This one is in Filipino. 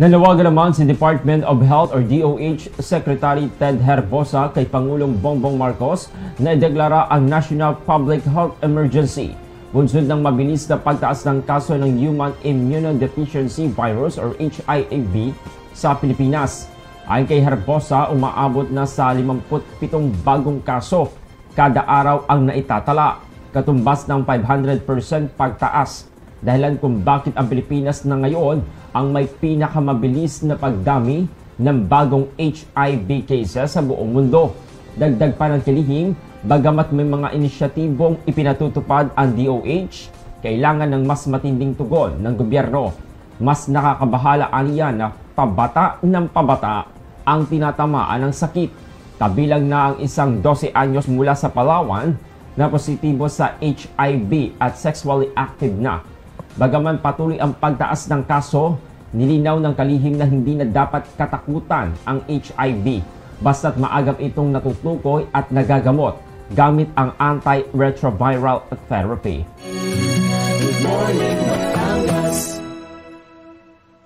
Nanawagan naman si Department of Health or DOH Secretary Ted Herbosa kay Pangulong Bongbong Marcos na ideklara ang National Public Health Emergency bunsod ng mabilis na pagtaas ng kaso ng Human Immunodeficiency Virus or HIV sa Pilipinas. Ayon kay Herbosa, umaabot na sa 57 bagong kaso kada araw ang naitatala, katumbas ng 500% pagtaas, dahilan kung bakit ang Pilipinas na ngayon ang may pinakamabilis na pagdami ng bagong HIV cases sa buong mundo. Dagdag pa ng kilihim, bagamat may mga inisyatibong ipinatutupad ang DOH, kailangan ng mas matinding tugon ng gobyerno. Mas nakakabahala aniya na pabata ng pabata ang tinatamaan ng sakit. Kabilang na ang isang 12 anyos mula sa Palawan na positibo sa HIV at sexually active na. Bagaman patuloy ang pagtaas ng kaso, nilinaw ng kalihim na hindi na dapat katakutan ang HIV basta't maagap itong natutukoy at nagagamot gamit ang antiretroviral therapy. Good morning.